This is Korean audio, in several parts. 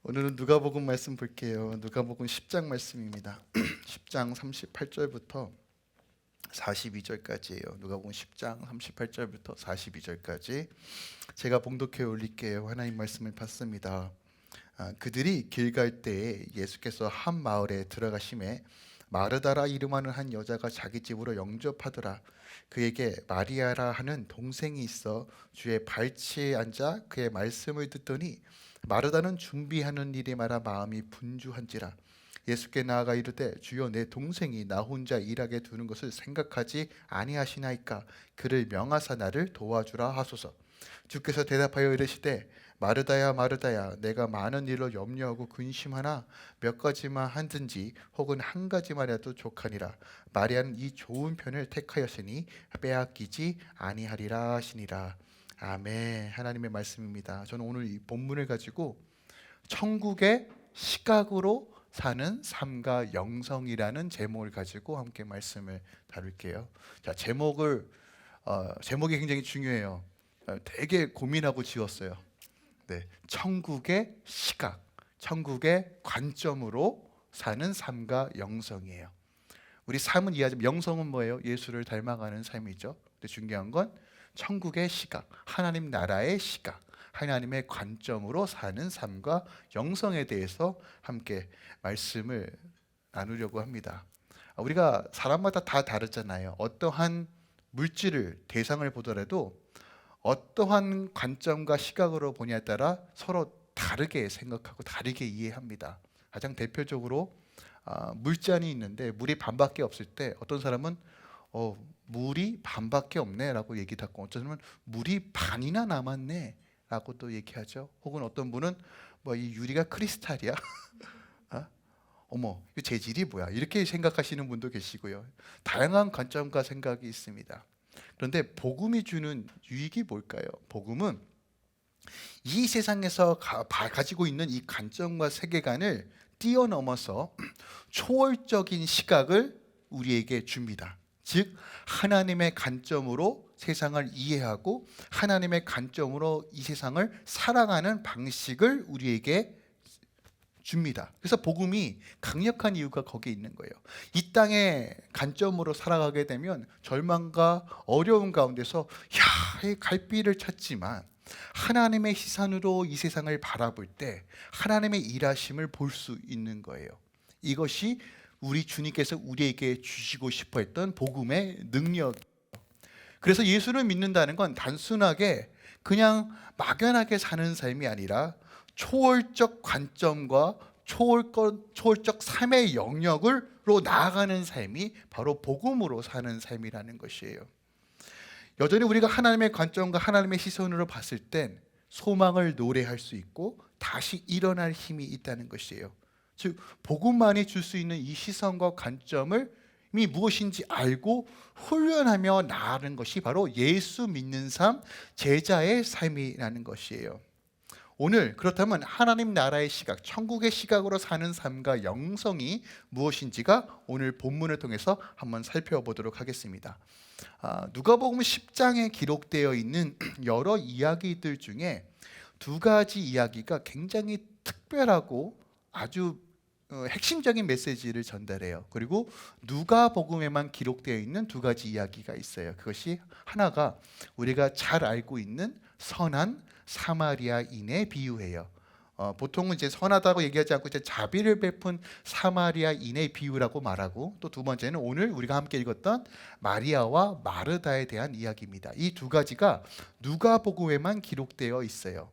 오늘은 누가복음 말씀 볼게요. 누가복음 10장 말씀입니다. 10장 38절부터 42절까지예요. 누가복음 10장 38절부터 42절까지 제가 봉독해 올릴게요. 하나님 말씀을 받습니다. 그들이 길 갈 때에 예수께서 한 마을에 들어가심에 마르다라 이름하는 한 여자가 자기 집으로 영접하더라. 그에게 마리아라 하는 동생이 있어 주의 발치에 앉아 그의 말씀을 듣더니 마르다는 준비하는 일이 많아 마음이 분주한지라. 예수께 나아가 이르되 주여 내 동생이 나 혼자 일하게 두는 것을 생각하지 아니하시나이까. 그를 명하사 나를 도와주라 하소서. 주께서 대답하여 이르시되 마르다야 마르다야 내가 많은 일로 염려하고 근심하나 몇 가지만 하든지 혹은 한 가지만이라도 족하니라. 마리아는 이 좋은 편을 택하였으니 빼앗기지 아니하리라 하시니라. 아멘. 하나님의 말씀입니다. 저는 오늘 이 본문을 가지고 천국의 시각으로 사는 삶과 영성이라는 제목을 가지고 함께 말씀을 다룰게요. 자, 제목이 굉장히 중요해요. 되게 고민하고 지었어요. 네, 천국의 시각, 천국의 관점으로 사는 삶과 영성이에요. 우리 삶은 이해하지만 영성은 뭐예요? 예수를 닮아가는 삶이죠. 근데 중요한 건 천국의 시각, 하나님 나라의 시각, 하나님의 관점으로 사는 삶과 영성에 대해서 함께 말씀을 나누려고 합니다. 우리가 사람마다 다 다르잖아요. 어떠한 물질을 대상을 보더라도 어떠한 관점과 시각으로 보냐에 따라 서로 다르게 생각하고 다르게 이해합니다. 가장 대표적으로 물잔이 있는데 물이 반밖에 없을 때 어떤 사람은 물이 반밖에 없네 라고 얘기하고, 어떤 사람은 물이 반이나 남았네 라고 또 얘기하죠. 혹은 어떤 분은 뭐 이 유리가 크리스탈이야 어머 이 재질이 뭐야 이렇게 생각하시는 분도 계시고요. 다양한 관점과 생각이 있습니다. 그런데 복음이 주는 유익이 뭘까요? 복음은 이 세상에서 가지고 있는 이 관점과 세계관을 뛰어넘어서 초월적인 시각을 우리에게 줍니다. 즉 하나님의 관점으로 세상을 이해하고 하나님의 관점으로 이 세상을 살아가는 방식을 우리에게 줍니다. 그래서 복음이 강력한 이유가 거기에 있는 거예요. 이 땅의 관점으로 살아가게 되면 절망과 어려움 가운데서 갈 길을 찾지만 하나님의 시선으로 이 세상을 바라볼 때 하나님의 일하심을 볼 수 있는 거예요. 이것이 우리 주님께서 우리에게 주시고 싶어 했던 복음의 능력. 그래서 예수를 믿는다는 건 단순하게 그냥 막연하게 사는 삶이 아니라 초월적 관점과 초월적 삶의 영역으로 나아가는 삶이 바로 복음으로 사는 삶이라는 것이에요. 여전히 우리가 하나님의 관점과 하나님의 시선으로 봤을 땐 소망을 노래할 수 있고 다시 일어날 힘이 있다는 것이에요. 즉 복음만이 줄 수 있는 이 시선과 관점을 무엇인지 알고 훈련하며 나아가는 것이 바로 예수 믿는 삶, 제자의 삶이라는 것이에요. 오늘 그렇다면 하나님 나라의 시각, 천국의 시각으로 사는 삶과 영성이 무엇인지가 오늘 본문을 통해서 한번 살펴보도록 하겠습니다. 누가복음 10장에 기록되어 있는 여러 이야기들 중에 두 가지 이야기가 굉장히 특별하고 아주 핵심적인 메시지를 전달해요. 그리고 누가복음에만 기록되어 있는 두 가지 이야기가 있어요. 그것이 하나가 우리가 잘 알고 있는 선한 사마리아인에 비유해요. 보통은 이제 선하다고 얘기하지 않고 이제 자비를 베푼 사마리아인의 비유라고 말하고, 또 두 번째는 오늘 우리가 함께 읽었던 마리아와 마르다에 대한 이야기입니다. 이 두 가지가 누가복음에만 기록되어 있어요.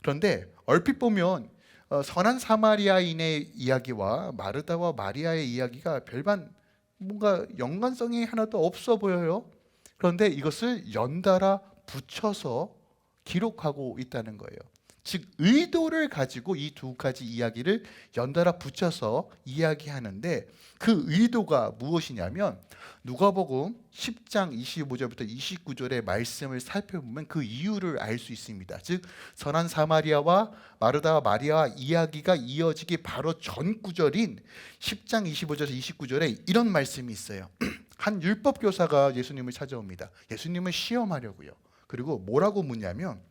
그런데 얼핏 보면 선한 사마리아인의 이야기와 마르다와 마리아의 이야기가 별반 뭔가 연관성이 하나도 없어 보여요. 그런데 이것을 연달아 붙여서 기록하고 있다는 거예요. 즉 의도를 가지고 이 두 가지 이야기를 연달아 붙여서 이야기하는데, 그 의도가 무엇이냐면 누가복음 10장 25절부터 29절의 말씀을 살펴보면 그 이유를 알 수 있습니다. 즉 선한 사마리아와 마르다와 마리아 이야기가 이어지기 바로 전 구절인 10장 25절에서 29절에 이런 말씀이 있어요. 한 율법 교사가 예수님을 찾아옵니다. 예수님을 시험하려고요. 그리고 뭐라고 묻냐면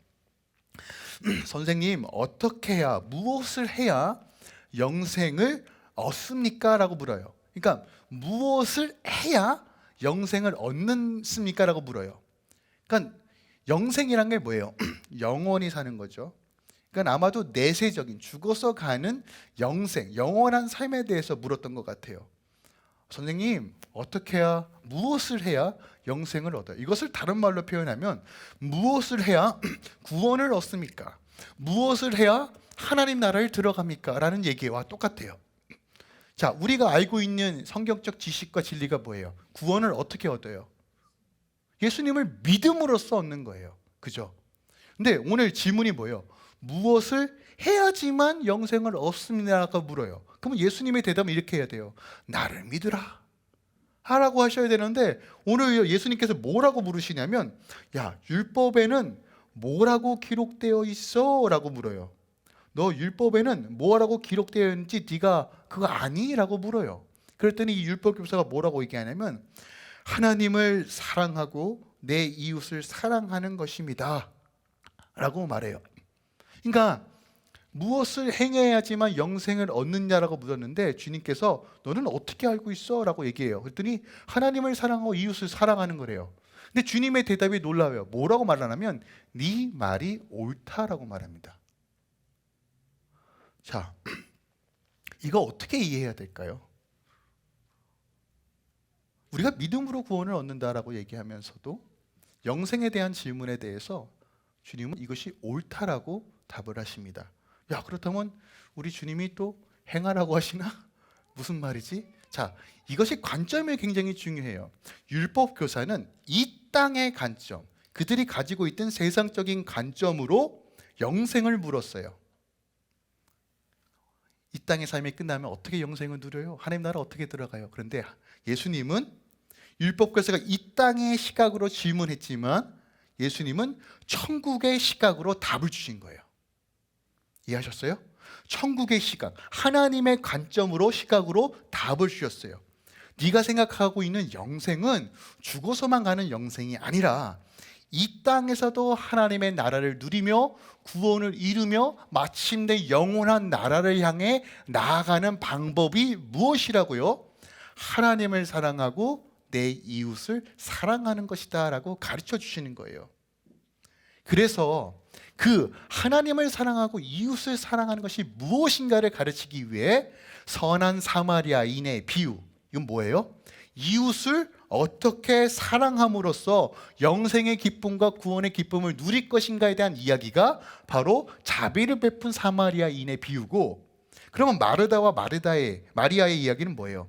선생님, 어떻게 해야, 무엇을 해야 영생을 얻습니까? 라고 물어요. 그러니까 무엇을 해야 영생을 얻습니까? 라고 물어요. 그러니까 영생이란 게 뭐예요? 영원히 사는 거죠. 그러니까 아마도 내세적인 죽어서 가는 영생, 영원한 삶에 대해서 물었던 것 같아요. 선생님, 어떻게 해야, 무엇을 해야 영생을 얻어요? 이것을 다른 말로 표현하면 무엇을 해야 구원을 얻습니까? 무엇을 해야 하나님 나라에 들어갑니까? 라는 얘기와 똑같아요. 자, 우리가 알고 있는 성경적 지식과 진리가 뭐예요? 구원을 어떻게 얻어요? 예수님을 믿음으로써 얻는 거예요. 그죠? 근데 오늘 질문이 뭐예요? 무엇을 해야지만 영생을 얻습니다라고 물어요. 그러면 예수님의 대답은 이렇게 해야 돼요. 나를 믿으라 하라고 하셔야 되는데, 오늘 예수님께서 뭐라고 물으시냐면, 야, 율법에는 뭐라고 기록되어 있어? 라고 물어요. 너 율법에는 뭐라고 기록되어 있는지 네가 그거 아니? 라고 물어요. 그랬더니 이 율법 교사가 뭐라고 얘기하냐면, 하나님을 사랑하고 내 이웃을 사랑하는 것입니다 라고 말해요. 그러니까 무엇을 행해야지만 영생을 얻느냐라고 물었는데, 주님께서 너는 어떻게 알고 있어? 라고 얘기해요. 그랬더니 하나님을 사랑하고 이웃을 사랑하는 거래요. 근데 주님의 대답이 놀라워요. 뭐라고 말하냐면 네 말이 옳다라고 말합니다. 자, 이거 어떻게 이해해야 될까요? 우리가 믿음으로 구원을 얻는다라고 얘기하면서도 영생에 대한 질문에 대해서 주님은 이것이 옳다라고 답을 하십니다. 야, 그렇다면 우리 주님이 또 행하라고 하시나? 무슨 말이지? 자, 이것이 관점이 굉장히 중요해요. 율법 교사는 이 땅의 관점, 그들이 가지고 있던 세상적인 관점으로 영생을 물었어요. 이 땅의 삶이 끝나면 어떻게 영생을 누려요? 하나님 나라 어떻게 들어가요? 그런데 예수님은 율법 교사가 이 땅의 시각으로 질문했지만 예수님은 천국의 시각으로 답을 주신 거예요. 이해하셨어요? 천국의 시각, 하나님의 관점으로 시각으로 답을 주셨어요. 네가 생각하고 있는 영생은 죽어서만 가는 영생이 아니라 이 땅에서도 하나님의 나라를 누리며 구원을 이루며 마침내 영원한 나라를 향해 나아가는 방법이 무엇이라고요? 하나님을 사랑하고 내 이웃을 사랑하는 것이다 라고 가르쳐 주시는 거예요. 그래서 그 하나님을 사랑하고 이웃을 사랑하는 것이 무엇인가를 가르치기 위해 선한 사마리아인의 비유, 이건 뭐예요? 이웃을 어떻게 사랑함으로써 영생의 기쁨과 구원의 기쁨을 누릴 것인가에 대한 이야기가 바로 자비를 베푼 사마리아인의 비유고, 그러면 마르다와 마리아의 이야기는 뭐예요?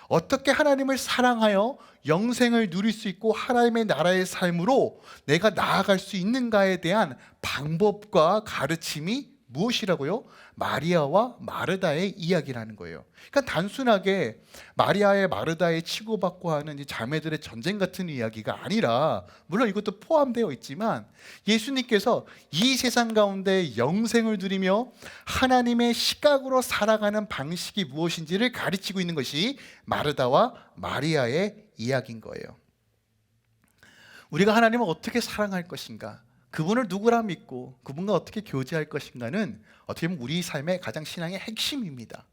어떻게 하나님을 사랑하여 영생을 누릴 수 있고 하나님의 나라의 삶으로 내가 나아갈 수 있는가에 대한 방법과 가르침이 무엇이라고요? 마리아와 마르다의 이야기라는 거예요. 그러니까 단순하게 마리아의 마르다의 치고받고 하는 이 자매들의 전쟁 같은 이야기가 아니라, 물론 이것도 포함되어 있지만 예수님께서 이 세상 가운데 영생을 누리며 하나님의 시각으로 살아가는 방식이 무엇인지를 가르치고 있는 것이 마르다와 마리아의 이야기인 거예요. 우리가 하나님을 어떻게 사랑할 것인가, 그분을 누구라 믿고 그분과 어떻게 교제할 것인가는 어떻게 보면 우리 삶의 가장 신앙의 핵심입니다.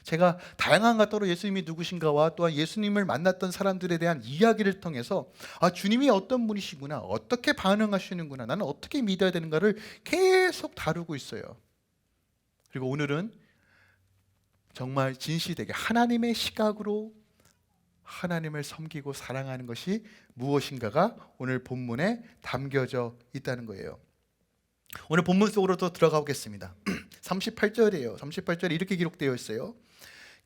제가 다양한 각도로 예수님이 누구신가와 또한 예수님을 만났던 사람들에 대한 이야기를 통해서 주님이 어떤 분이시구나, 어떻게 반응하시는구나, 나는 어떻게 믿어야 되는가를 계속 다루고 있어요. 그리고 오늘은 정말 진실되게 하나님의 시각으로 하나님을 섬기고 사랑하는 것이 무엇인가가 오늘 본문에 담겨져 있다는 거예요. 오늘 본문 속으로 또 들어가 보겠습니다. 38절이에요. 38절에 이렇게 기록되어 있어요.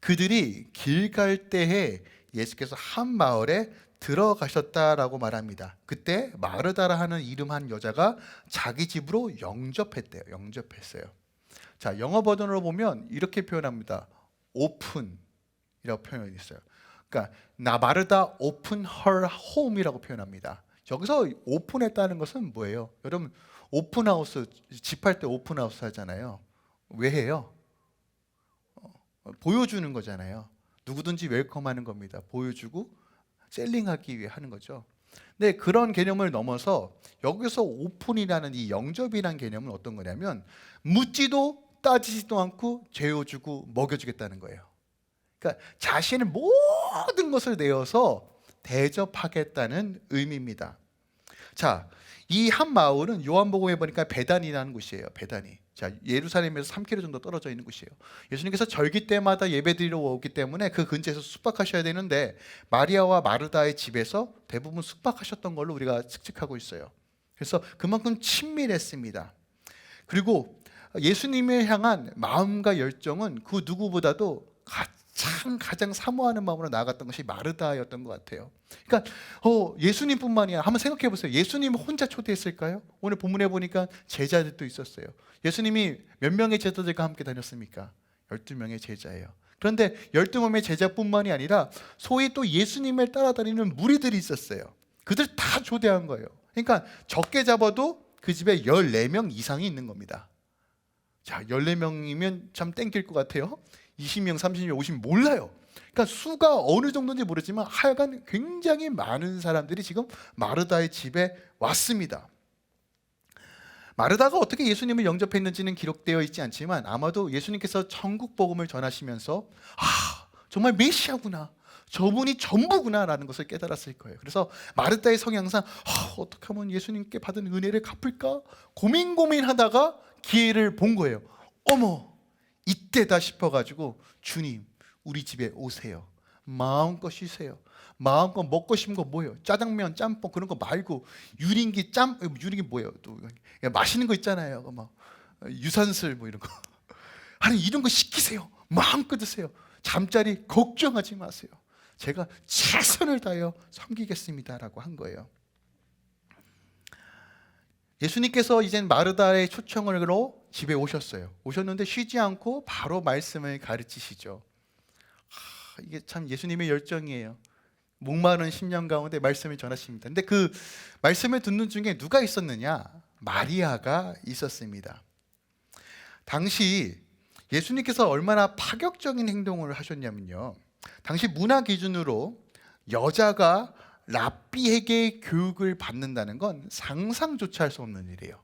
그들이 길 갈 때에 예수께서 한 마을에 들어가셨다라고 말합니다. 그때 마르다라 하는 이름 한 여자가 자기 집으로 영접했대요. 영접했어요. 자, 영어 버전으로 보면 이렇게 표현합니다. 오픈이라고 표현이 있어요. 그러니까 마르다 open her home이라고 표현합니다. 여기서 오픈했다는 것은 뭐예요? 여러분, 오픈하우스, 집할 때 오픈하우스 하잖아요. 왜 해요? 보여주는 거잖아요. 누구든지 웰컴하는 겁니다. 보여주고 셀링하기 위해 하는 거죠. 근데 그런 개념을 넘어서 여기서 오픈이라는 이 영접이라는 개념은 어떤 거냐면 묻지도 따지지도 않고 재워주고 먹여주겠다는 거예요. 그러니까 자신의 모든 것을 내어서 대접하겠다는 의미입니다. 자, 이 한 마을은 요한복음에 보니까 베단이라는 곳이에요. 베단이. 자, 예루살렘에서 3km 정도 떨어져 있는 곳이에요. 예수님께서 절기 때마다 예배드리러 오기 때문에 그 근처에서 숙박하셔야 되는데 마리아와 마르다의 집에서 대부분 숙박하셨던 걸로 우리가 측측하고 있어요. 그래서 그만큼 친밀했습니다. 그리고 예수님을 향한 마음과 열정은 그 누구보다도 가장 사모하는 마음으로 나아갔던 것이 마르다였던 것 같아요. 그러니까 예수님뿐만이 아니라 한번 생각해 보세요. 예수님 혼자 초대했을까요? 오늘 본문에 보니까 제자들도 있었어요. 예수님이 몇 명의 제자들과 함께 다녔습니까? 12명의 제자예요. 그런데 12명의 제자뿐만이 아니라 소위 또 예수님을 따라다니는 무리들이 있었어요. 그들 다 초대한 거예요. 그러니까 적게 잡아도 그 집에 14명 이상이 있는 겁니다. 자, 14명이면 참 땡길 것 같아요. 20명, 30명, 50명 몰라요. 그러니까 수가 어느 정도인지 모르지만 하여간 굉장히 많은 사람들이 지금 마르다의 집에 왔습니다. 마르다가 어떻게 예수님을 영접했는지는 기록되어 있지 않지만 아마도 예수님께서 천국 복음을 전하시면서 정말 메시아구나, 저분이 전부구나 라는 것을 깨달았을 거예요. 그래서 마르다의 성향상 어떻게 하면 예수님께 받은 은혜를 갚을까 고민하다가 기회를 본 거예요. 어머, 이때다 싶어가지고 주님 우리 집에 오세요. 마음껏 쉬세요. 마음껏 먹고 싶은 거 뭐예요? 짜장면, 짬뽕 그런 거 말고 유린기 유린기 뭐예요? 또 맛있는 거 있잖아요. 막 유산슬 뭐 이런 거. 아니 이런 거 시키세요. 마음껏 드세요. 잠자리 걱정하지 마세요. 제가 최선을 다하여 섬기겠습니다라고 한 거예요. 예수님께서 이젠 마르다의 초청으로 집에 오셨어요. 오셨는데 쉬지 않고 바로 말씀을 가르치시죠. 이게 참 예수님의 열정이에요. 목마른 심령 가운데 말씀을 전하십니다. 근데 그 말씀을 듣는 중에 누가 있었느냐? 마리아가 있었습니다. 당시 예수님께서 얼마나 파격적인 행동을 하셨냐면요, 당시 문화 기준으로 여자가 랍비에게 교육을 받는다는 건 상상조차 할 수 없는 일이에요.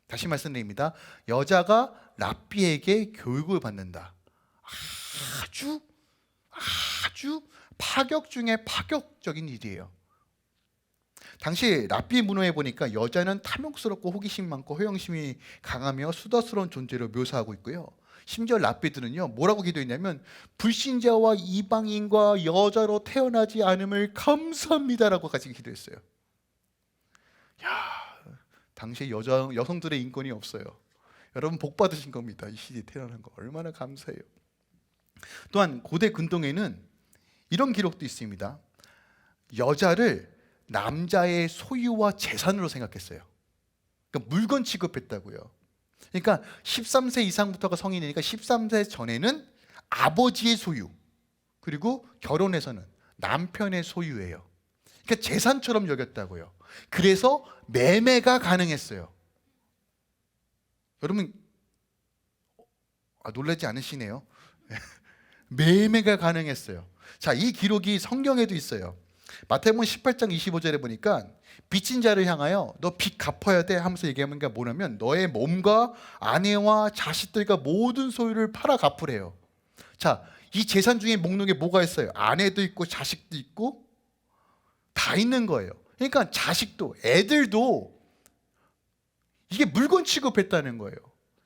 다시 말씀드립니다. 여자가 랍비에게 교육을 받는다. 아주 파격 중에 파격적인 일이에요. 당시 랍비 문화에 보니까 여자는 탐욕스럽고 호기심 많고 허영심이 강하며 수다스러운 존재로 묘사하고 있고요. 심지어 랍비들은요 뭐라고 기도했냐면 불신자와 이방인과 여자로 태어나지 않음을 감사합니다라고까지 기도했어요. 당시에 여성들의 인권이 없어요. 여러분 복 받으신 겁니다. 이 시대에 태어난 거 얼마나 감사해요. 또한 고대 근동에는 이런 기록도 있습니다. 여자를 남자의 소유와 재산으로 생각했어요. 그러니까 물건 취급했다고요. 그러니까 13세 이상부터가 성인이니까 13세 전에는 아버지의 소유, 그리고 결혼해서는 남편의 소유예요. 그러니까 재산처럼 여겼다고요. 그래서 매매가 가능했어요. 여러분 놀라지 않으시네요. 매매가 가능했어요. 자, 이 기록이 성경에도 있어요. 마태복음 18장 25절에 보니까 빚진 자를 향하여 너 빚 갚아야 돼 하면서 얘기하는 게 뭐냐면 너의 몸과 아내와 자식들과 모든 소유를 팔아 갚으래요. 자, 이 재산 중에 목록에 뭐가 있어요? 아내도 있고 자식도 있고 다 있는 거예요. 그러니까 자식도 애들도 이게 물건 취급했다는 거예요.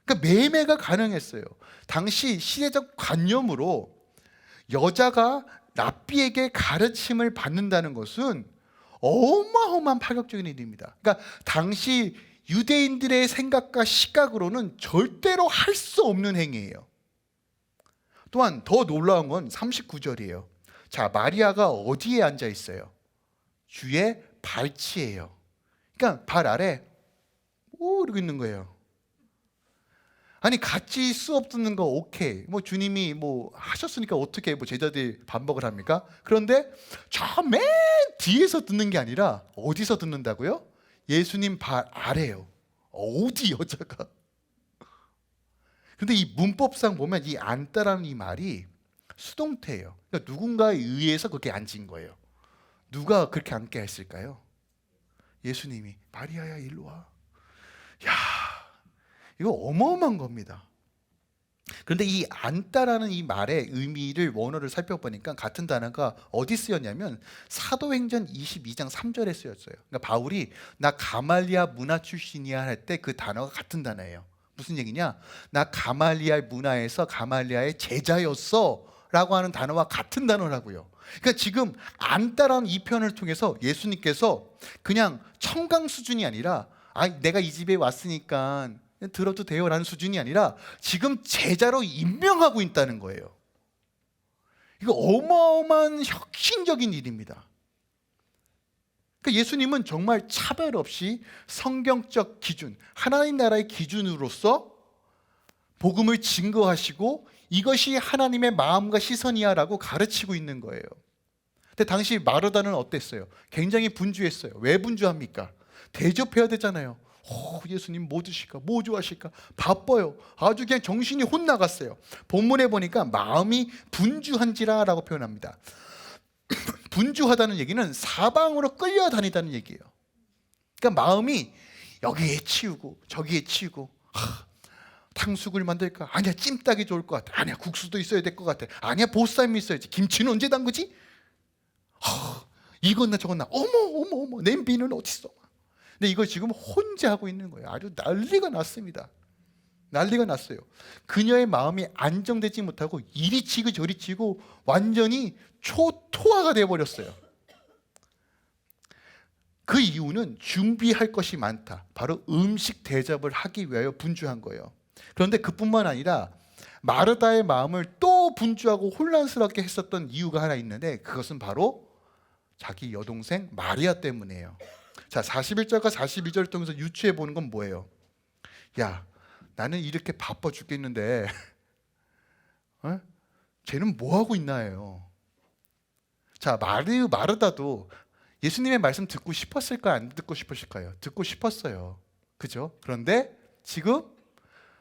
그러니까 매매가 가능했어요. 당시 시대적 관념으로 여자가 랍비에게 가르침을 받는다는 것은 어마어마한 파격적인 일입니다. 그러니까 당시 유대인들의 생각과 시각으로는 절대로 할 수 없는 행위예요. 또한 더 놀라운 건 39절이에요. 자, 마리아가 어디에 앉아 있어요? 주의 발치예요. 그러니까 발 아래 이러고 있는 거예요. 아니 같이 수업 듣는 거 오케이. 뭐 주님이 뭐 하셨으니까 어떻게 뭐 제자들이 반복을 합니까? 그런데 저 맨 뒤에서 듣는 게 아니라 어디서 듣는다고요? 예수님 발 아래요. 어디 여자가? 근데 이 문법상 보면 이 앉다라는 이 말이 수동태예요. 그러니까 누군가에 의해서 그렇게 앉은 거예요. 누가 그렇게 앉게 했을까요? 예수님이 마리아야 일로 와. 야, 이거 어마어마한 겁니다. 그런데 이 앉다라는 이 말의 의미를 원어를 살펴보니까 같은 단어가 어디 쓰였냐면 사도행전 22장 3절에 쓰였어요. 그러니까 바울이 나 가말리아 문화 출신이야 할 때 그 단어가 같은 단어예요. 무슨 얘기냐? 나 가말리아 문화에서 가말리아의 제자였어 라고 하는 단어와 같은 단어라고요. 그러니까 지금 앉다라는 이 표현을 통해서 예수님께서 그냥 청강 수준이 아니라 내가 이 집에 왔으니까 들어도 돼요 라는 수준이 아니라 지금 제자로 임명하고 있다는 거예요. 이거 어마어마한 혁신적인 일입니다. 그러니까 예수님은 정말 차별 없이 성경적 기준, 하나님 나라의 기준으로서 복음을 증거하시고 이것이 하나님의 마음과 시선이야 라고 가르치고 있는 거예요. 근데 당시 마르다는 어땠어요? 굉장히 분주했어요. 왜 분주합니까? 대접해야 되잖아요. 예수님 뭐 드실까? 뭐 좋아하실까? 바빠요. 아주 그냥 정신이 혼나갔어요. 본문에 보니까 마음이 분주한지라 라고 표현합니다. 분주하다는 얘기는 사방으로 끌려다니다는 얘기예요. 그러니까 마음이 여기에 치우고 저기에 치우고 탕수육을 만들까? 아니야 찜닭이 좋을 것 같아. 아니야 국수도 있어야 될 것 같아. 아니야 보쌈이 있어야지. 김치는 언제 담그지? 이건 나 저건 나. 어머 냄비는 어딨어? 근데 이걸 지금 혼자 하고 있는 거예요. 아주 난리가 났습니다. 난리가 났어요. 그녀의 마음이 안정되지 못하고 이리 치고 저리 치고 완전히 초토화가 되어버렸어요. 그 이유는 준비할 것이 많다. 바로 음식 대접을 하기 위하여 분주한 거예요. 그런데 그뿐만 아니라 마르다의 마음을 또 분주하고 혼란스럽게 했었던 이유가 하나 있는데 그것은 바로 자기 여동생 마리아 때문이에요. 자, 41절과 42절을 통해서 유추해 보는 건 뭐예요? 야, 나는 이렇게 바빠 죽겠는데 쟤는 뭐 하고 있나요? 자, 마르다도 예수님의 말씀 듣고 싶었을까요? 안 듣고 싶었을까요? 듣고 싶었어요. 그죠? 그런데 지금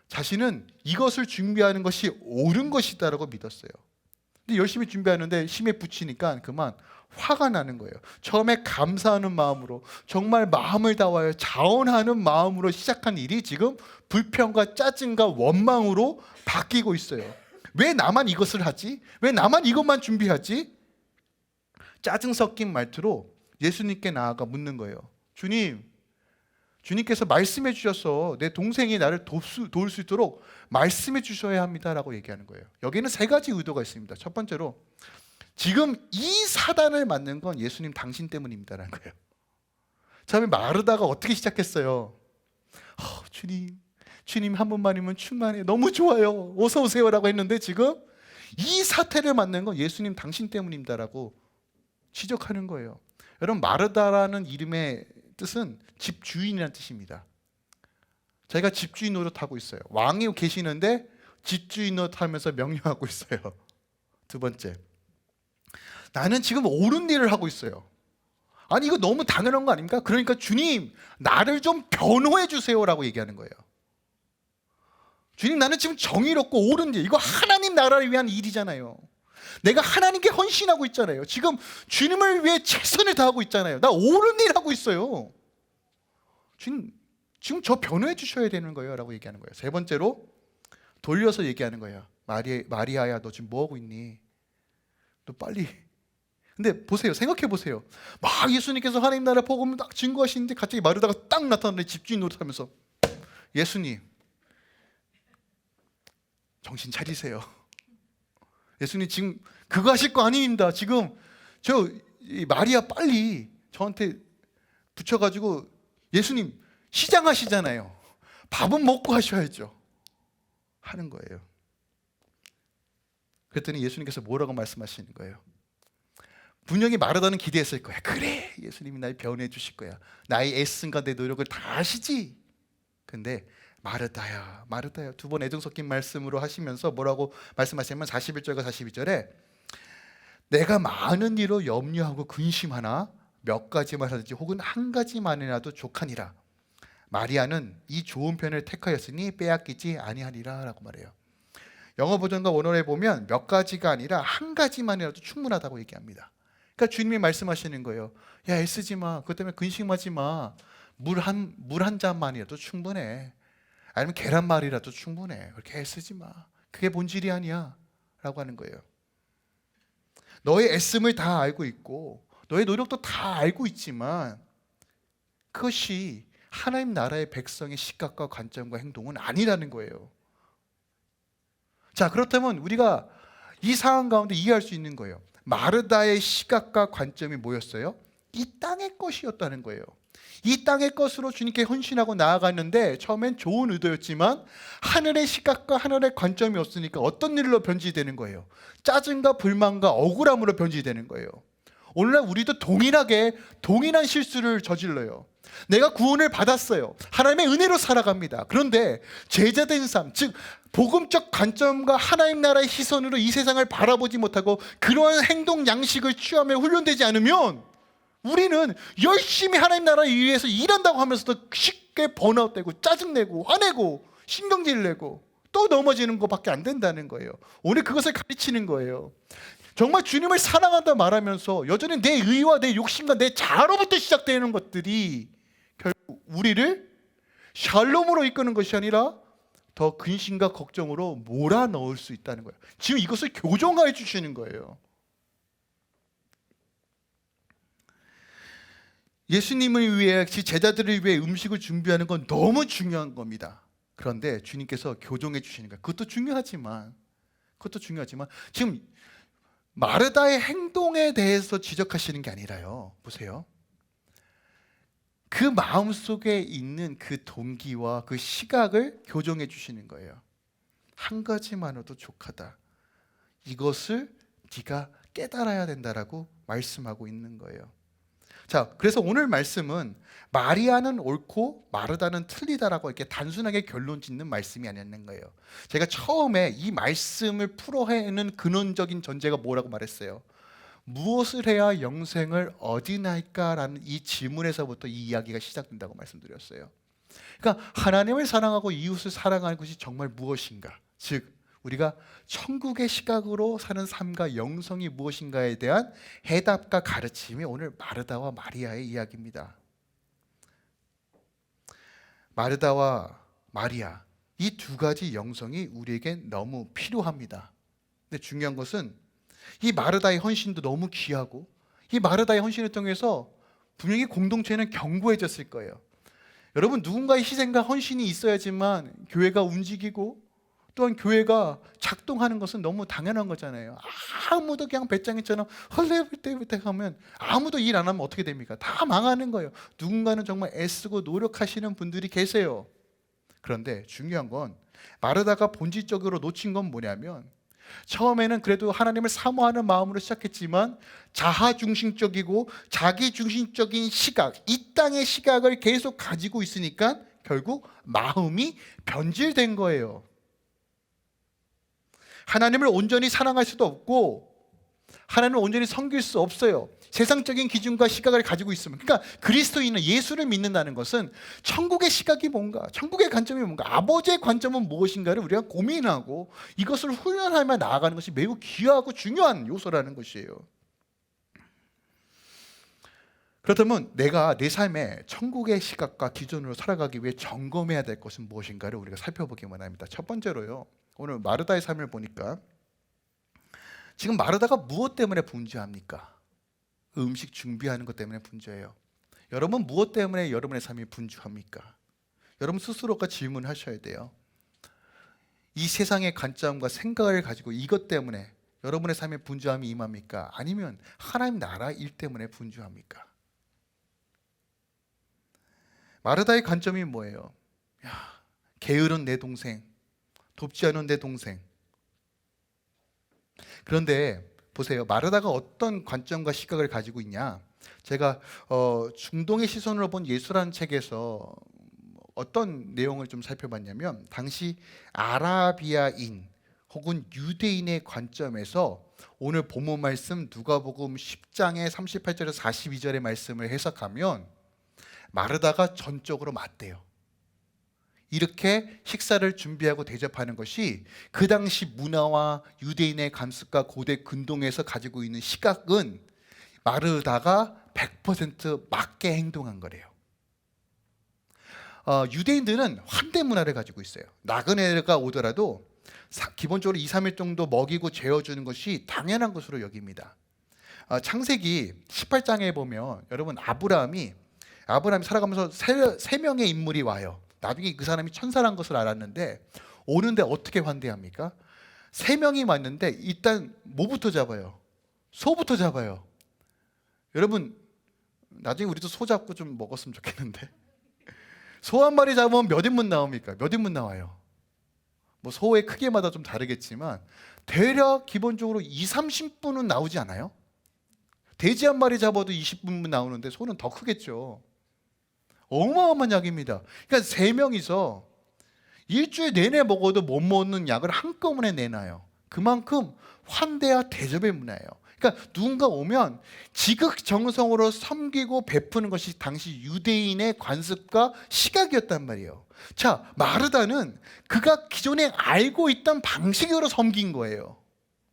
자신은 이것을 준비하는 것이 옳은 것이다라고 믿었어요. 근데 열심히 준비하는데 힘에 부치니까 그만 화가 나는 거예요. 처음에 감사하는 마음으로 정말 마음을 다하여 자원하는 마음으로 시작한 일이 지금 불평과 짜증과 원망으로 바뀌고 있어요. 왜 나만 이것을 하지? 왜 나만 이것만 준비하지? 짜증 섞인 말투로 예수님께 나아가 묻는 거예요. 주님께서 말씀해 주셔서 내 동생이 나를 도울 수 있도록 말씀해 주셔야 합니다라고 얘기하는 거예요. 여기는 세 가지 의도가 있습니다. 첫 번째로 지금 이 사단을 맞는 건 예수님 당신 때문입니다라는 거예요. 처음에 마르다가 어떻게 시작했어요? 주님 한 번만이면 충만해. 너무 좋아요. 어서 오세요라고 했는데 지금 이 사태를 맞는 건 예수님 당신 때문입니다라고 지적하는 거예요. 여러분 마르다라는 이름의 뜻은 집주인이라는 뜻입니다. 자기가 집주인 노릇하고 있어요. 왕이 계시는데 집주인 노릇하면서 명령하고 있어요. 두 번째, 나는 지금 옳은 일을 하고 있어요. 아니 이거 너무 당연한 거 아닙니까? 그러니까 주님 나를 좀 변호해 주세요라고 얘기하는 거예요. 주님 나는 지금 정의롭고 옳은 일, 이거 하나님 나라를 위한 일이잖아요. 내가 하나님께 헌신하고 있잖아요. 지금 주님을 위해 최선을 다하고 있잖아요. 나 옳은 일 하고 있어요. 주님 지금 저 변호해 주셔야 되는 거예요 라고 얘기하는 거예요. 세 번째로 돌려서 얘기하는 거예요. 마리아야 너 지금 뭐하고 있니? 너 빨리. 근데 보세요, 생각해 보세요. 막 예수님께서 하나님 나라 복음을 딱 증거하시는데 갑자기 마르다가 딱 나타나는데 집주인 노릇하면서 예수님 정신 차리세요. 예수님 지금 그거 하실 거 아닙니다. 지금 마리아 빨리 저한테 붙여가지고 예수님 시장하시잖아요. 밥은 먹고 하셔야죠 하는 거예요. 그랬더니 예수님께서 뭐라고 말씀하시는 거예요? 분명히 마르다는 기대했을 거야. 그래 예수님이 날 변호해 주실 거야. 나의 애씀과 내 노력을 다 아시지. 근데 마르다야 두 번 애정 섞인 말씀으로 하시면서 뭐라고 말씀하시냐면 41절과 42절에 내가 많은 일로 염려하고 근심하나 몇 가지만 하든지 혹은 한 가지만이라도 족하니라. 마리아는 이 좋은 편을 택하였으니 빼앗기지 아니하리라 라고 말해요. 영어 버전과 원어에 보면 몇 가지가 아니라 한 가지만이라도 충분하다고 얘기합니다. 그러니까 주님이 말씀하시는 거예요. 야, 애쓰지 마. 그것 때문에 근심하지 마. 물 한 잔만이라도 충분해. 아니면 계란말이라도 충분해. 그렇게 애쓰지 마. 그게 본질이 아니야. 라고 하는 거예요. 너의 애씀을 다 알고 있고 너의 노력도 다 알고 있지만 그것이 하나님 나라의 백성의 시각과 관점과 행동은 아니라는 거예요. 자, 그렇다면 우리가 이 상황 가운데 이해할 수 있는 거예요. 마르다의 시각과 관점이 뭐였어요? 이 땅의 것이었다는 거예요. 이 땅의 것으로 주님께 헌신하고 나아갔는데 처음엔 좋은 의도였지만 하늘의 시각과 하늘의 관점이 없으니까 어떤 일로 변질되는 거예요? 짜증과 불만과 억울함으로 변질되는 거예요. 오늘날 우리도 동일한 실수를 저질러요. 내가 구원을 받았어요. 하나님의 은혜로 살아갑니다. 그런데 제자된 삶, 즉 복음적 관점과 하나님 나라의 시선으로 이 세상을 바라보지 못하고 그러한 행동 양식을 취하며 훈련되지 않으면 우리는 열심히 하나님 나라를 위해서 일한다고 하면서도 쉽게 번아웃되고 짜증내고 화내고 신경질 내고 또 넘어지는 것밖에 안 된다는 거예요. 오늘 그것을 가르치는 거예요. 정말 주님을 사랑한다 말하면서 여전히 내 의와 내 욕심과 내 자아로부터 시작되는 것들이 결국 우리를 샬롬으로 이끄는 것이 아니라 더 근심과 걱정으로 몰아넣을 수 있다는 거예요. 지금 이것을 교정해 주시는 거예요. 예수님을 위해, 제자들을 위해 음식을 준비하는 건 너무 중요한 겁니다. 그런데 주님께서 교정해 주시는 거예요. 그것도 중요하지만 지금 마르다의 행동에 대해서 지적하시는 게 아니라요. 보세요. 그 마음속에 있는 그 동기와 그 시각을 교정해 주시는 거예요. 한 가지만으로도 족하다. 이것을 네가 깨달아야 된다라고 말씀하고 있는 거예요. 자, 그래서 오늘 말씀은 마리아는 옳고 마르다는 틀리다라고 이렇게 단순하게 결론 짓는 말씀이 아니었는 거예요. 제가 처음에 이 말씀을 풀어내는 근원적인 전제가 뭐라고 말했어요? 무엇을 해야 영생을 얻으나이까라는 이 질문에서부터 이 이야기가 시작된다고 말씀드렸어요. 그러니까 하나님을 사랑하고 이웃을 사랑하는 것이 정말 무엇인가? 즉 우리가 천국의 시각으로 사는 삶과 영성이 무엇인가에 대한 해답과 가르침이 오늘 마르다와 마리아의 이야기입니다. 마르다와 마리아, 이 두 가지 영성이 우리에게 너무 필요합니다. 근데 중요한 것은 이 마르다의 헌신도 너무 귀하고 이 마르다의 헌신을 통해서 분명히 공동체는 견고해졌을 거예요. 여러분, 누군가의 희생과 헌신이 있어야지만 교회가 움직이고 또한 교회가 작동하는 것은 너무 당연한 거잖아요. 아무도 그냥 배짱이처럼 헐레벌떡 하면 아무도 일 안 하면 어떻게 됩니까? 다 망하는 거예요. 누군가는 정말 애쓰고 노력하시는 분들이 계세요. 그런데 중요한 건 마르다가 본질적으로 놓친 건 뭐냐면 처음에는 그래도 하나님을 사모하는 마음으로 시작했지만 자아중심적이고 자기중심적인 시각, 이 땅의 시각을 계속 가지고 있으니까 결국 마음이 변질된 거예요. 하나님을 온전히 사랑할 수도 없고 하나님을 온전히 섬길 수 없어요. 세상적인 기준과 시각을 가지고 있으면. 그러니까 그리스도인은, 예수를 믿는다는 것은 천국의 시각이 뭔가, 천국의 관점이 뭔가, 아버지의 관점은 무엇인가를 우리가 고민하고 이것을 훈련하며 나아가는 것이 매우 귀하고 중요한 요소라는 것이에요. 그렇다면 내가 내 삶에 천국의 시각과 기준으로 살아가기 위해 점검해야 될 것은 무엇인가를 우리가 살펴보기만 합니다. 첫 번째로요, 오늘 마르다의 삶을 보니까 지금 마르다가 무엇 때문에 분주합니까? 음식 준비하는 것 때문에 분주해요. 여러분, 무엇 때문에 여러분의 삶이 분주합니까? 여러분 스스로가 질문하셔야 돼요. 이 세상의 관점과 생각을 가지고 이것 때문에 여러분의 삶에 분주함이 임합니까? 아니면 하나님 나라 일 때문에 분주합니까? 마르다의 관점이 뭐예요? 게으른 내 동생, 돕지 않은 내 동생. 그런데 보세요, 마르다가 어떤 관점과 시각을 가지고 있냐? 제가 중동의 시선으로 본 예수라는 책에서 어떤 내용을 좀 살펴봤냐면, 당시 아라비아인 혹은 유대인의 관점에서 오늘 본문 말씀 누가복음 10장의 38절에서 42절의 말씀을 해석하면 마르다가 전적으로 맞대요. 이렇게 식사를 준비하고 대접하는 것이 그 당시 문화와 유대인의 관습과 고대 근동에서 가지고 있는 시각은 마르다가 100% 맞게 행동한 거래요. 유대인들은 환대 문화를 가지고 있어요. 나그네가 오더라도 기본적으로 2, 3일 정도 먹이고 재워주는 것이 당연한 것으로 여깁니다. 창세기 18장에 보면 여러분 아브라함이 살아가면서 세 명의 인물이 와요. 나중에 그 사람이 천사란 것을 알았는데 오는데 어떻게 환대합니까? 세 명이 왔는데 일단 뭐부터 잡아요? 소부터 잡아요. 여러분 나중에 우리도 소 잡고 좀 먹었으면 좋겠는데 소 한 마리 잡으면 몇 인분 나옵니까? 몇 인분 나와요? 뭐 소의 크기마다 좀 다르겠지만 대략 기본적으로 2, 30분은 나오지 않아요? 돼지 한 마리 잡아도 20분 나오는데 소는 더 크겠죠. 어마어마한 약입니다. 그러니까 세 명이서 일주일 내내 먹어도 못 먹는 약을 한꺼번에 내놔요. 그만큼 환대와 대접의 문화예요. 그러니까 누군가 오면 지극정성으로 섬기고 베푸는 것이 당시 유대인의 관습과 시각이었단 말이에요. 자, 마르다는 그가 기존에 알고 있던 방식으로 섬긴 거예요.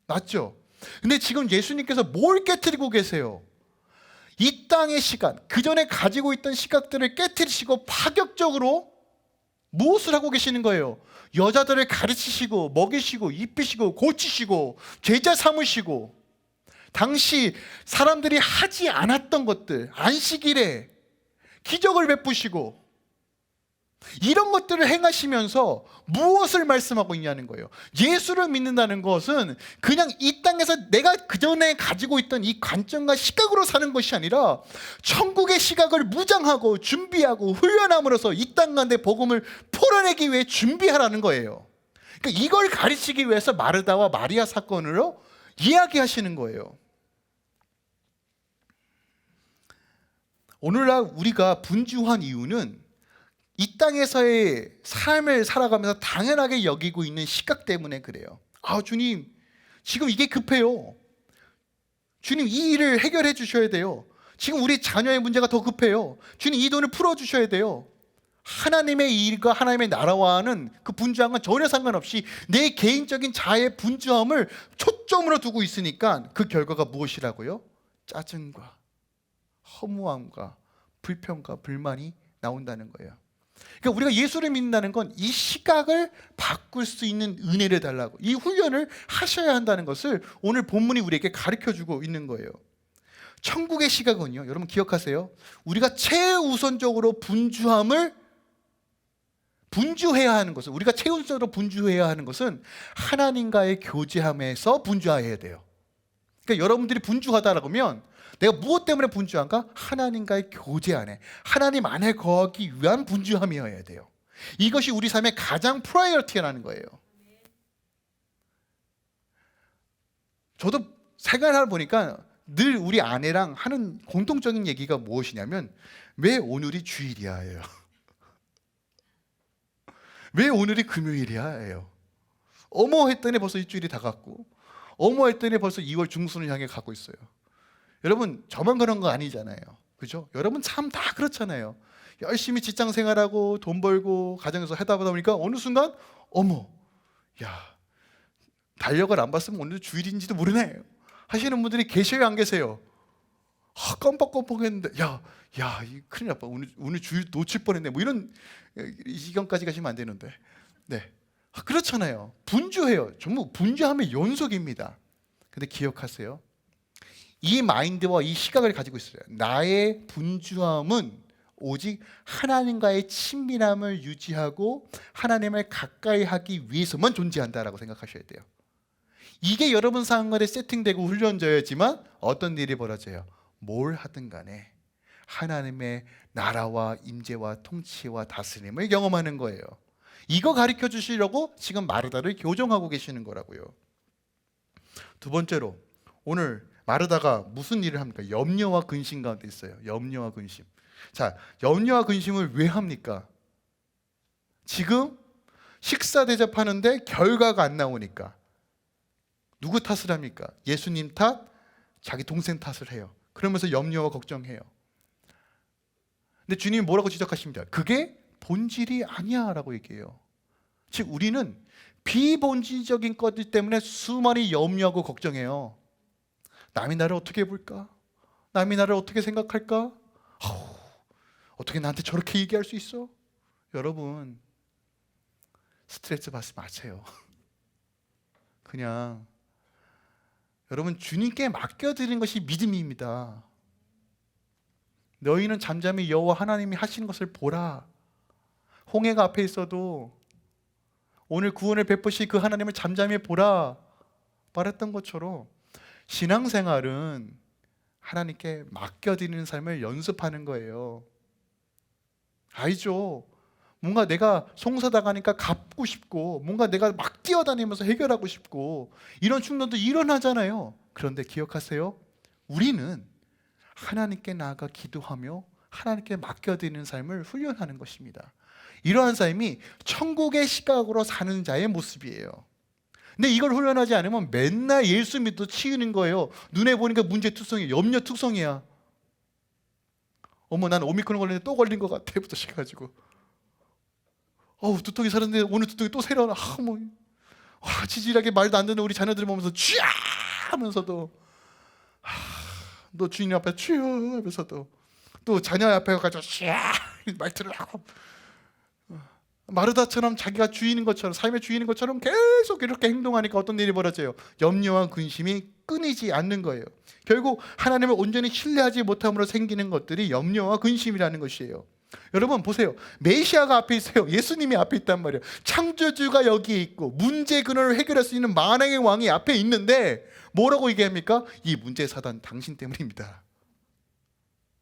맞죠? 근데 지금 예수님께서 뭘 깨트리고 계세요? 이 땅의 시각, 그전에 가지고 있던 시각들을 깨트리시고 파격적으로 무엇을 하고 계시는 거예요? 여자들을 가르치시고 먹이시고 입히시고 고치시고 제자 삼으시고 당시 사람들이 하지 않았던 것들, 안식일에 기적을 베푸시고 이런 것들을 행하시면서 무엇을 말씀하고 있냐는 거예요. 예수를 믿는다는 것은 그냥 이 땅에서 내가 그전에 가지고 있던 이 관점과 시각으로 사는 것이 아니라 천국의 시각을 무장하고 준비하고 훈련함으로써 이 땅 가운데 복음을 풀어내기 위해 준비하라는 거예요. 그러니까 이걸 가르치기 위해서 마르다와 마리아 사건으로 이야기하시는 거예요. 오늘날 우리가 분주한 이유는 이 땅에서의 삶을 살아가면서 당연하게 여기고 있는 시각 때문에 그래요. 주님, 지금 이게 급해요. 주님, 이 일을 해결해 주셔야 돼요. 지금 우리 자녀의 문제가 더 급해요. 주님, 이 돈을 풀어 주셔야 돼요. 하나님의 일과 하나님의 나라와는 그 분주함과 전혀 상관없이 내 개인적인 자아의 분주함을 초점으로 두고 있으니까 그 결과가 무엇이라고요? 짜증과 허무함과 불평과 불만이 나온다는 거예요. 그러니까 우리가 예수를 믿는다는 건 이 시각을 바꿀 수 있는 은혜를 달라고, 이 훈련을 하셔야 한다는 것을 오늘 본문이 우리에게 가르쳐주고 있는 거예요. 천국의 시각은요, 여러분 기억하세요. 우리가 최우선적으로 분주해야 하는 것은, 우리가 최우선적으로 분주해야 하는 것은 하나님과의 교제함에서 분주해야 돼요. 그러니까 여러분들이 분주하다라고 하면 내가 무엇 때문에 분주한가? 하나님과의 교제 안에, 하나님 안에 거하기 위한 분주함이어야 돼요. 이것이 우리 삶의 가장 프라이어티라는 거예요. 저도 생각을 보니까 늘 우리 아내랑 하는 공통적인 얘기가 무엇이냐면 왜 오늘이 주일이야 예요. 왜 오늘이 금요일이야 예요. 어머 했더니 벌써 일주일이 다 갔고, 어머 했더니 벌써 2월 중순을 향해 가고 있어요. 여러분 저만 그런 거 아니잖아요. 그죠? 여러분 참 다 그렇잖아요. 열심히 직장 생활하고 돈 벌고 가정에서 하다 보니까 어느 순간 어머, 야, 달력을 안 봤으면 오늘 주일인지도 모르네 하시는 분들이 계셔요, 안 계세요? 껌뻑껌뻑했는데 야, 이 큰일 났다. 오늘 주일 놓칠 뻔했네. 뭐 이런 이경까지 가시면 안 되는데. 네, 그렇잖아요. 분주해요. 전부 분주함의 연속입니다. 근데 기억하세요. 이 마인드와 이 시각을 가지고 있어요. 나의 분주함은 오직 하나님과의 친밀함을 유지하고 하나님을 가까이 하기 위해서만 존재한다라고 생각하셔야 돼요. 이게 여러분 생활에 세팅되고 훈련되어야지만 어떤 일이 벌어져요? 뭘 하든 간에 하나님의 나라와 임재와 통치와 다스림을 경험하는 거예요. 이거 가르쳐 주시려고 지금 마르다를 교정하고 계시는 거라고요. 두 번째로, 오늘 마르다가 무슨 일을 합니까? 염려와 근심 가운데 있어요. 염려와 근심. 자, 염려와 근심을 왜 합니까? 지금 식사 대접하는데 결과가 안 나오니까 누구 탓을 합니까? 예수님 탓, 자기 동생 탓을 해요. 그러면서 염려와 걱정해요. 근데 주님이 뭐라고 지적하십니다. 그게 본질이 아니야 라고 얘기해요. 즉 우리는 비본질적인 것들 때문에 수많이 염려하고 걱정해요. 남이 나를 어떻게 볼까? 남이 나를 어떻게 생각할까? 어떻게 나한테 저렇게 얘기할 수 있어? 여러분, 스트레스 받지 마세요. 그냥 여러분, 주님께 맡겨드리는 것이 믿음입니다. 너희는 잠잠히 여호와 하나님이 하시는 것을 보라. 홍해가 앞에 있어도 오늘 구원을 베푸신 그 하나님을 잠잠히 보라 말했던 것처럼, 신앙생활은 하나님께 맡겨드리는 삶을 연습하는 거예요. 알죠? 뭔가 내가 송사당하니까 갚고 싶고, 뭔가 내가 막 뛰어다니면서 해결하고 싶고, 이런 충동도 일어나잖아요. 그런데 기억하세요, 우리는 하나님께 나아가 기도하며 하나님께 맡겨드리는 삶을 훈련하는 것입니다. 이러한 삶이 천국의 시각으로 사는 자의 모습이에요. 근데 이걸 훈련하지 않으면 맨날 예수 믿고 치이는 거예요. 눈에 보니까 문제투성이에요. 염려투성이야. 어머, 난 오미크론 걸렸는데 또 걸린 것 같아 부터 시켜가지고, 두통이 살았는데 오늘 두통이 또 새로 나. 지질하게 말도 안 듣는 우리 자녀들 보면서 쥐야 하면서도, 너 주님 앞에 쥐야 하면서도, 또 자녀 앞에 가서 쥐야 말투를 하고, 마르다처럼 자기가 주인인 것처럼, 삶의 주인인 것처럼 계속 이렇게 행동하니까 어떤 일이 벌어져요? 염려와 근심이 끊이지 않는 거예요. 결국 하나님을 온전히 신뢰하지 못함으로 생기는 것들이 염려와 근심이라는 것이에요. 여러분 보세요. 메시아가 앞에 있어요. 예수님이 앞에 있단 말이에요. 창조주가 여기에 있고 문제 근원을 해결할 수 있는 만왕의 왕이 앞에 있는데 뭐라고 얘기합니까? 이 문제 사단 당신 때문입니다.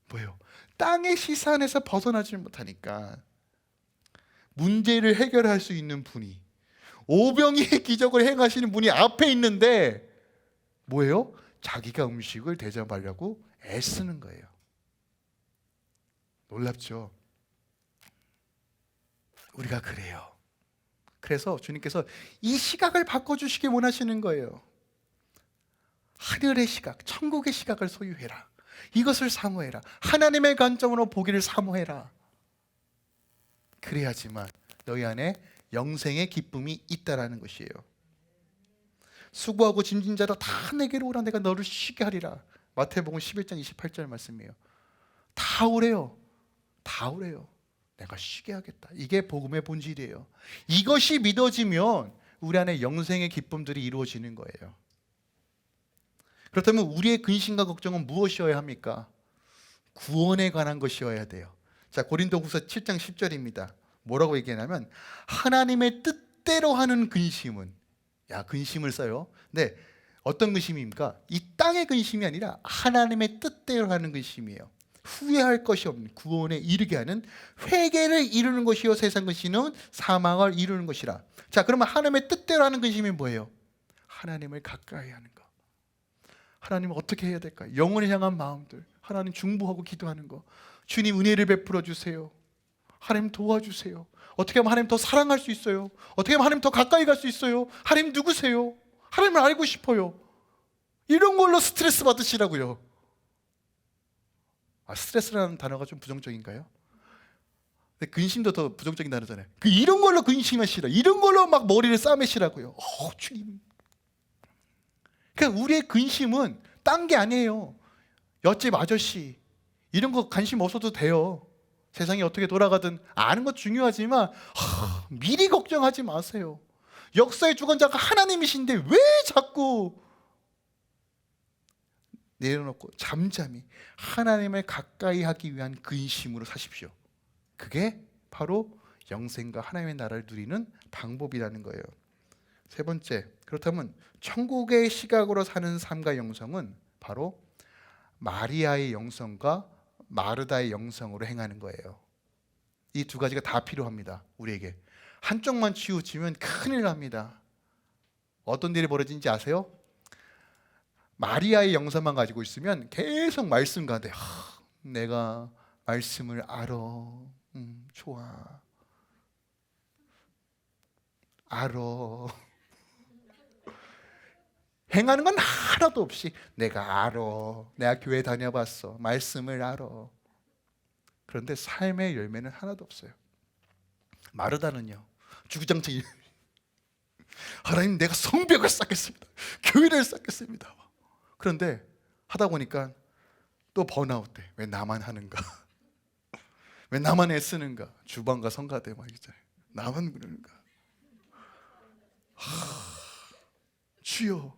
뭐예요? 땅의 시선에서 벗어나지 못하니까 문제를 해결할 수 있는 분이, 오병이의 기적을 행하시는 분이 앞에 있는데 뭐예요? 자기가 음식을 대접하려고 애쓰는 거예요. 놀랍죠? 우리가 그래요. 그래서 주님께서 이 시각을 바꿔주시기 원하시는 거예요. 하늘의 시각, 천국의 시각을 소유해라. 이것을 사모해라. 하나님의 관점으로 보기를 사모해라. 그래야지만 너희 안에 영생의 기쁨이 있다라는 것이에요. 수고하고 짐진 자도 다 내게로 오라. 내가 너를 쉬게 하리라. 마태복음 11장 28절 말씀이에요. 다 오래요. 다 오래요. 내가 쉬게 하겠다. 이게 복음의 본질이에요. 이것이 믿어지면 우리 안에 영생의 기쁨들이 이루어지는 거예요. 그렇다면 우리의 근심과 걱정은 무엇이어야 합니까? 구원에 관한 것이어야 돼요. 자, 고린도후서 7장 10절입니다. 뭐라고 얘기하냐면, 하나님의 뜻대로 하는 근심은, 근심을 써요. 네, 어떤 근심입니까? 이 땅의 근심이 아니라 하나님의 뜻대로 하는 근심이에요. 후회할 것이 없는, 구원에 이르게 하는, 회개를 이루는 것이요 세상 근심은 사망을 이루는 것이라. 자, 그러면 하나님의 뜻대로 하는 근심이 뭐예요? 하나님을 가까이 하는 거. 하나님을 어떻게 해야 될까? 영혼을 향한 마음들, 하나님 중보하고 기도하는 거. 주님 은혜를 베풀어 주세요. 하나님 도와주세요. 어떻게 하면 하나님 더 사랑할 수 있어요? 어떻게 하면 하나님 더 가까이 갈 수 있어요? 하나님 누구세요? 하나님을 알고 싶어요. 이런 걸로 스트레스 받으시라고요. 스트레스라는 단어가 좀 부정적인가요? 근데 근심도 더 부정적인 단어잖아요. 이런 걸로 근심하시라. 이런 걸로 막 머리를 싸매시라고요. 주님. 그러니까 우리의 근심은 딴 게 아니에요. 옆집 아저씨 이런 거 관심 없어도 돼요. 세상이 어떻게 돌아가든 아는 것 중요하지만 미리 걱정하지 마세요. 역사의 주관자가 하나님이신데 왜 자꾸 내려놓고 잠잠히 하나님을 가까이 하기 위한 근심으로 사십시오. 그게 바로 영생과 하나님의 나라를 누리는 방법이라는 거예요. 세 번째, 그렇다면 천국의 시각으로 사는 삶과 영성은 바로 마리아의 영성과 마르다의 영성으로 행하는 거예요. 이 두 가지가 다 필요합니다. 우리에게. 한쪽만 치우치면 큰일 납니다. 어떤 일이 벌어진지 아세요? 마리아의 영성만 가지고 있으면 계속 말씀 가운데 내가 말씀을 알아. 좋아. 알아. 행하는 건 하나도 없이 내가 알아. 내가 교회 다녀봤어. 말씀을 알아. 그런데 삶의 열매는 하나도 없어요. 마르다는요, 주구장창 하나님 내가 성벽을 쌓겠습니다. 교회를 쌓겠습니다. 그런데 하다 보니까 또 번아웃 돼. 왜 나만 하는가? 왜 나만 애쓰는가? 주방과 성가대 막 있잖아요. 나만 그러는가? 주여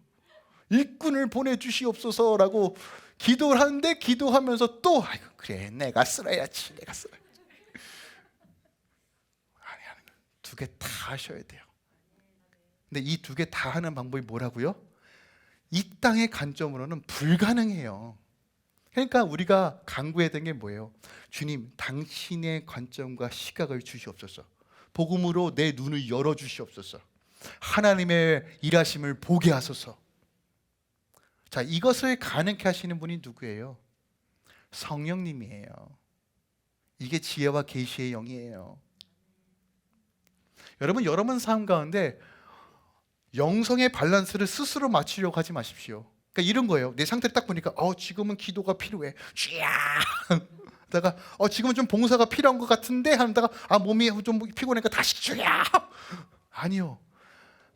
일꾼을 보내주시옵소서라고 기도를 하는데 기도하면서 또 아이고 그래 내가 쓸어야지 내가 쓸어야지. 아니 두 개 다 하셔야 돼요. 근데 이 두 개 다 하는 방법이 뭐라고요? 이 땅의 관점으로는 불가능해요. 그러니까 우리가 간구해야 되는 게 뭐예요? 주님 당신의 관점과 시각을 주시옵소서. 복음으로 내 눈을 열어주시옵소서. 하나님의 일하심을 보게 하소서. 자, 이것을 가능케 하시는 분이 누구예요? 성령님이에요. 이게 지혜와 계시의 영이에요. 여러분 삶 가운데 영성의 밸런스를 스스로 맞추려고 하지 마십시오. 그러니까 이런 거예요. 내 상태를 딱 보니까 지금은 기도가 필요해. 쥐야. 다가 지금은 좀 봉사가 필요한 것 같은데 하다가 몸이 좀 피곤하니까 다시 쥐야. 아니요.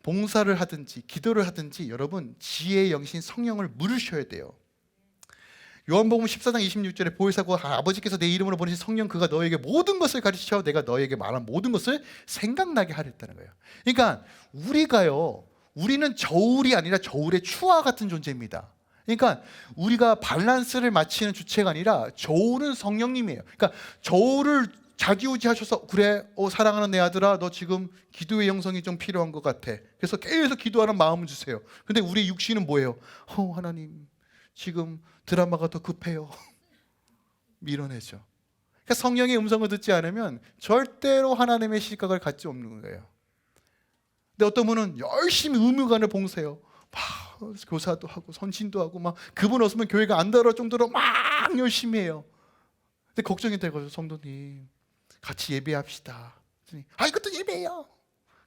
봉사를 하든지 기도를 하든지 여러분 지혜의 영신 성령을 물으셔야 돼요. 요한복음 14장 26절에 보혜사고 아버지께서 내 이름으로 보내신 성령 그가 너에게 모든 것을 가르쳐 내가 너에게 말한 모든 것을 생각나게 하랬다는 거예요. 그러니까 우리는 저울이 아니라 저울의 추와 같은 존재입니다. 그러니까 우리가 밸런스를 맞추는 주체가 아니라 저울은 성령님이에요. 그러니까 저울을 자기우지하셔서 그래 사랑하는 내 아들아 너 지금 기도의 영성이 좀 필요한 것 같아. 그래서 계속 기도하는 마음을 주세요. 근데 우리 육신은 뭐예요? 하나님 지금 드라마가 더 급해요. 밀어내죠. 그러니까 성령의 음성을 듣지 않으면 절대로 하나님의 시각을 갖지 없는 거예요. 근데 어떤 분은 열심히 의무관을 봉사해요. 막 교사도 하고 선진도 하고 막 그분 없으면 교회가 안 들어올 정도로 막 열심히 해요. 근데 걱정이 되거든요. 성도님 같이 예배합시다. 이것도 예배예요.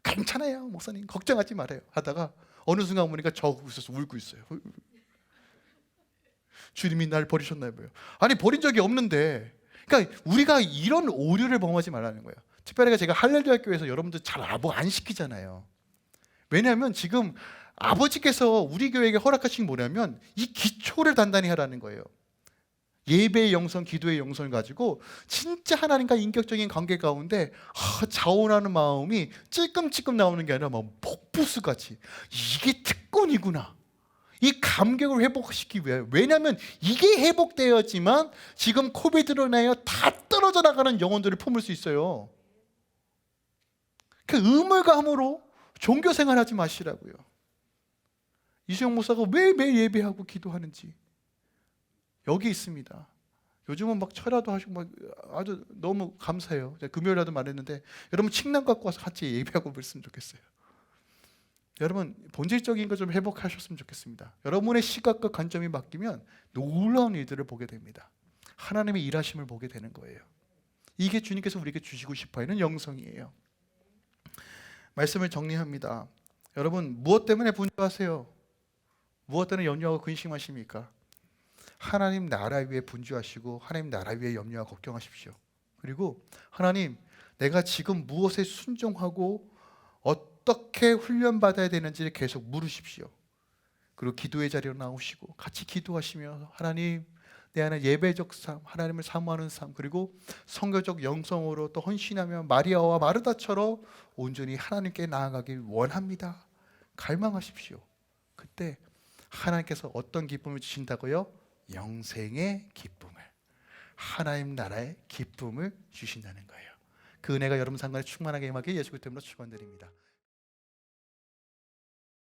괜찮아요 목사님 걱정하지 말아요 하다가 어느 순간 보니까 저 있어서 울고 있어요. 주님이 날 버리셨나요? 아니 버린 적이 없는데. 그러니까 우리가 이런 오류를 범하지 말라는 거예요. 특별히 제가 할렐루야 교회에서 여러분들 잘 안 시키잖아요. 왜냐하면 지금 아버지께서 우리 교회에게 허락하신 게 뭐냐면 이 기초를 단단히 하라는 거예요. 예배의 영성, 기도의 영성을 가지고 진짜 하나님과 인격적인 관계 가운데 자원하는 마음이 찔끔찔끔 나오는 게 아니라 막 폭부수같이 이게 특권이구나. 이 감격을 회복시키기 위해. 왜냐하면 이게 회복되어야지만 지금 코비드로 인하여 다 떨어져 나가는 영혼들을 품을 수 있어요. 그 의무감으로 종교생활 하지 마시라고요. 이수영 목사가 왜 매일 예배하고 기도하는지 여기 있습니다. 요즘은 막 철야도 하시고 막 아주 너무 감사해요. 금요일에도 말했는데 여러분 침낭 갖고 와서 같이 예배하고 그랬으면 좋겠어요. 여러분 본질적인 거 좀 회복하셨으면 좋겠습니다. 여러분의 시각과 관점이 바뀌면 놀라운 일들을 보게 됩니다. 하나님의 일하심을 보게 되는 거예요. 이게 주님께서 우리에게 주시고 싶어 하는 영성이에요. 말씀을 정리합니다. 여러분 무엇 때문에 분주하세요? 무엇 때문에 염려하고 근심하십니까? 하나님 나라 위에 분주하시고 하나님 나라 위에 염려하고 걱정하십시오. 그리고 하나님 내가 지금 무엇에 순종하고 어떻게 훈련받아야 되는지를 계속 물으십시오. 그리고 기도의 자리로 나오시고 같이 기도하시며 하나님 내 안에 예배적 삶, 하나님을 사모하는 삶, 그리고 성교적 영성으로 또 헌신하며 마리아와 마르다처럼 온전히 하나님께 나아가길 원합니다. 갈망하십시오. 그때 하나님께서 어떤 기쁨을 주신다고요? 영생의 기쁨을, 하나님 나라의 기쁨을 주신다는 거예요. 그 은혜가 여러분 상관에 충만하게 임하게 예수 그리스도 이름으로 축원드립니다.